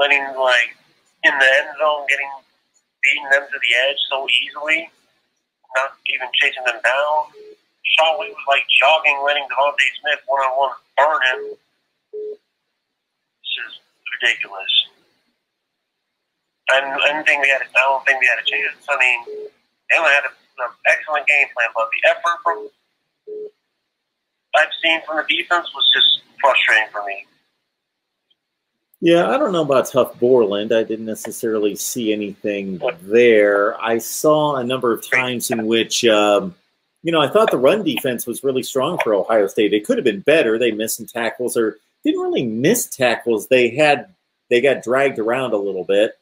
letting, like, in the end zone, beating them to the edge so easily, not even chasing them down. Shaun was, like, jogging, letting Devontae Smith one-on-one burn him. This is ridiculous. I don't think we had a chance. I mean, they only had an excellent game plan, but the effort from I've seen from the defense was just frustrating for me. Yeah, I don't know about tough Borland. I didn't necessarily see anything there. I saw a number of times in which, I thought the run defense was really strong for Ohio State. It could have been better. They missed some tackles, or didn't really miss tackles. They got dragged around a little bit.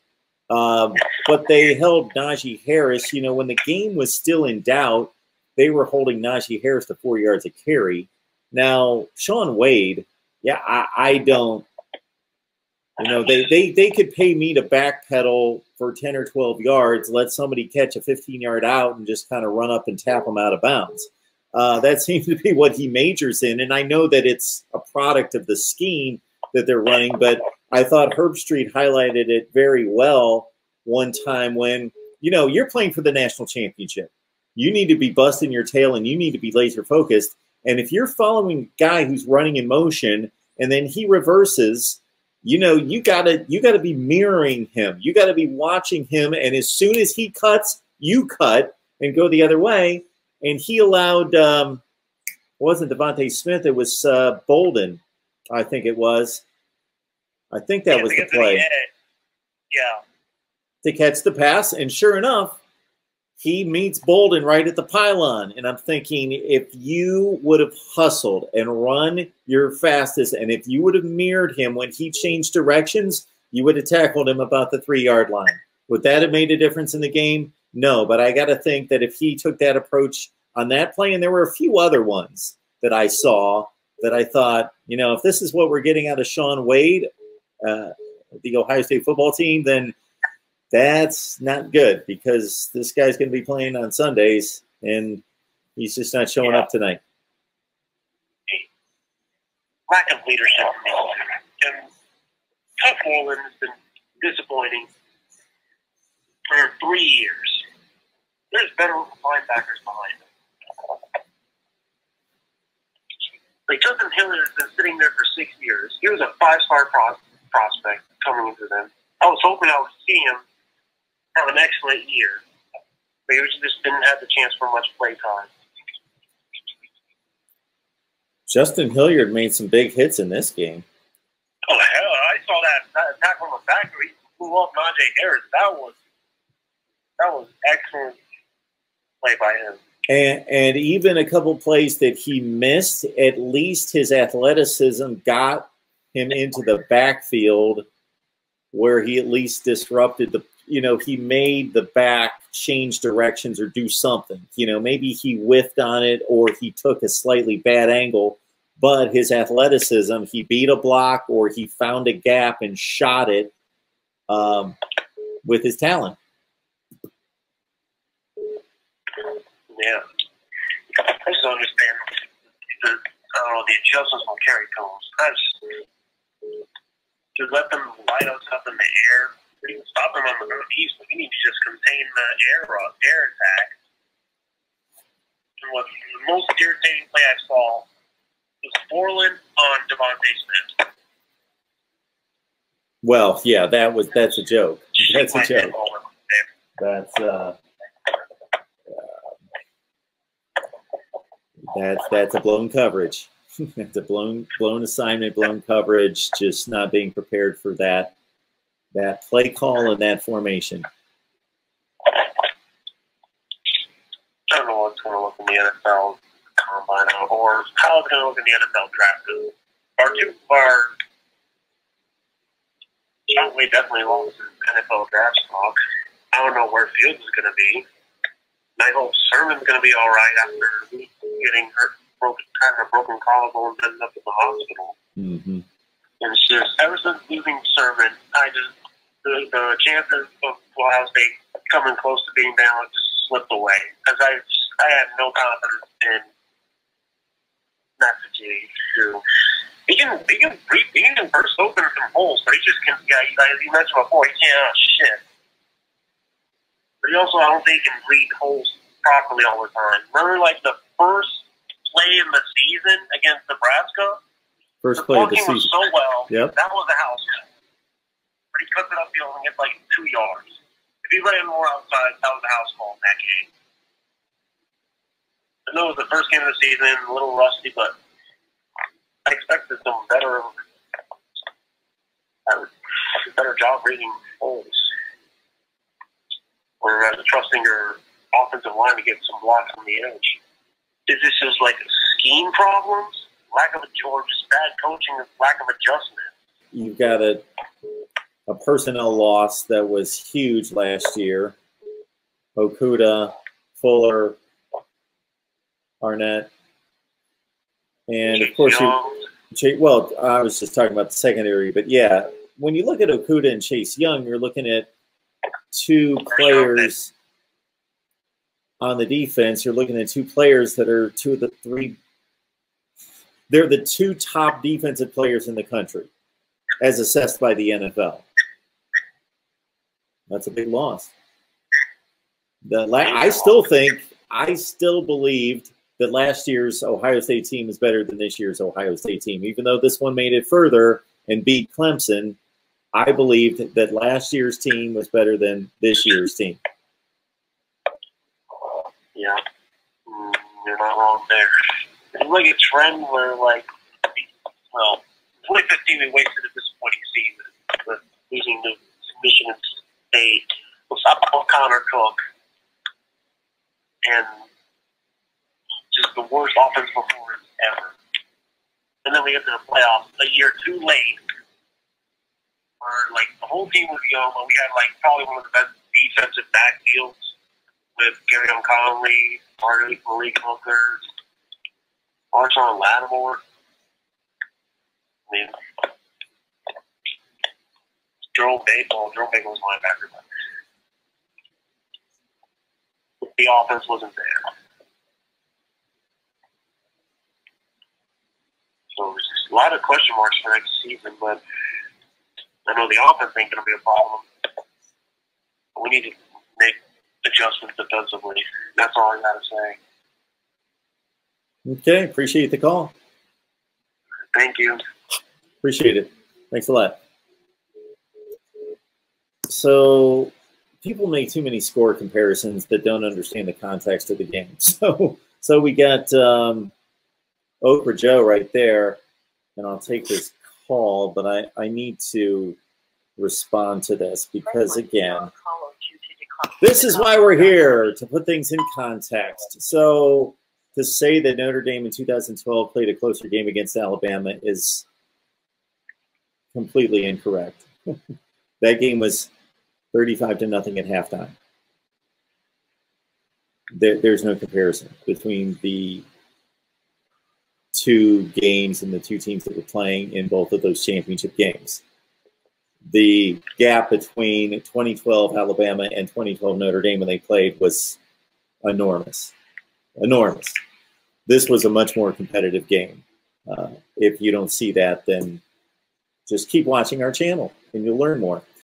But they held Najee Harris. When the game was still in doubt, they were holding Najee Harris to 4 yards a carry. Now, Shaun Wade, I don't, they could pay me to backpedal for 10 or 12 yards, let somebody catch a 15-yard out and just kind of run up and tap them out of bounds. That seems to be what he majors in. And I know that it's a product of the scheme that they're running, but I thought Herbstreit highlighted it very well one time when, you're playing for the national championship. You need to be busting your tail and you need to be laser focused. And if you're following a guy who's running in motion and then he reverses, you gotta be mirroring him. You gotta be watching him. And as soon as he cuts, you cut and go the other way. And he allowed, it wasn't Devontae Smith, it was Bolden, I think it was. I think that was the play. Yeah. To catch the pass, and sure enough, he meets Bolden right at the pylon. And I'm thinking, if you would have hustled and run your fastest, and if you would have mirrored him when he changed directions, you would have tackled him about the 3-yard line. Would that have made a difference in the game? No, but I got to think that if he took that approach on that play, and there were a few other ones that I saw that I thought, if this is what we're getting out of Shaun Wade, the Ohio State football team, then that's not good, because this guy's going to be playing on Sundays, and he's just not showing up tonight. Lack of leadership. And tough Borland has been disappointing for 3 years. There's better linebackers behind him. Like, Justin Hilliard has been sitting there for 6 years. He was a 5-star prospect coming into them. I was hoping I would see him have an excellent year. But he just didn't have the chance for much play time. Justin Hilliard made some big hits in this game. Oh, hell, I saw that attack from the back where he blew up Najee Harris. That was excellent play by him. And even a couple plays that he missed, at least his athleticism got him into the backfield where he at least disrupted the, he made the back change directions or do something. Maybe he whiffed on it or he took a slightly bad angle, but his athleticism, he beat a block or he found a gap and shot it with his talent. Yeah. I just don't understand the adjustments on carry cones. To let them light us up in the air. We can stop them on the east, but we need to just contain the air attack. And what the most irritating play I saw was Borland on Devontae Smith. Well, yeah, that's a joke. That's a joke. That's a blown coverage. That's a blown assignment, blown coverage, just not being prepared for that play call and that formation. I don't know what's going to look in the NFL combine or how it's going to look in the NFL draft. Shaun Wade definitely lost his NFL draft stock. I don't know where Fields is going to be. I hope Sermon's going to be all right after getting hurt, having a broken collarbone, and ended up in the hospital. Mm-hmm. And it's just, ever since losing Sermon, the chances of Ohio State coming close to being balanced just slipped away. Because I had no confidence in Teague to he can burst open some holes, but he just can. Yeah, as you mentioned before, he can't shit. But he also, I don't think he can read holes properly all the time. Remember, like the first play in the season against Nebraska. First play of the season. Was so well. Yep. That was a house cut. But he cuts it upfield and gets like 2 yards. If he ran more outside, that was a house call in that game. I know it was the first game of the season, a little rusty, but I expected some better job reading holes. Or trusting your offensive line to get some blocks on the edge. Is this just like scheme problems? Lack of or just bad coaching, lack of adjustment? You've got a personnel loss that was huge last year. Okuda, Fuller, Arnett, and of course well, I was just talking about the secondary, but yeah, when you look at Okuda and Chase Young, you're looking at 2 players on the defense. You're looking at 2 players that are 2 of the 3. They're the 2 top defensive players in the country, as assessed by the NFL. That's a big loss. I still believed that last year's Ohio State team is better than this year's Ohio State team. Even though this one made it further and beat Clemson, I believed that last year's team was better than this year's team. Yeah, you're not wrong there. It's like a trend where, like, well, 2015 we wasted a disappointing season with losing to Michigan State with Connor Cook and just the worst offense performance ever. And then we get to the playoffs a year too late, where like the whole team was young, but we had like probably one of the best defensive backfields with Gary Conley, Malik Hooker, Marshawn Lattimore. I mean, Jerome Bagel was linebacker, but the offense wasn't there. So there's just a lot of question marks for next season, but I know the offense ain't going to be a problem. We need to make adjustments defensively. That's all I got to say. Okay, appreciate the call. Thank you. Appreciate it. Thanks a lot. So people make too many score comparisons that don't understand the context of the game. So we got Oprah Joe right there, and I'll take this call, but I need to respond to this because, again, this is why we're here, to put things in context. So to say that Notre Dame in 2012 played a closer game against Alabama is completely incorrect. That game was 35-0 at halftime. There's no comparison between the 2 games and the 2 teams that were playing in both of those championship games. The gap between 2012 Alabama and 2012 Notre Dame when they played was enormous. Enormous. This was a much more competitive game. If you don't see that, then just keep watching our channel and you'll learn more.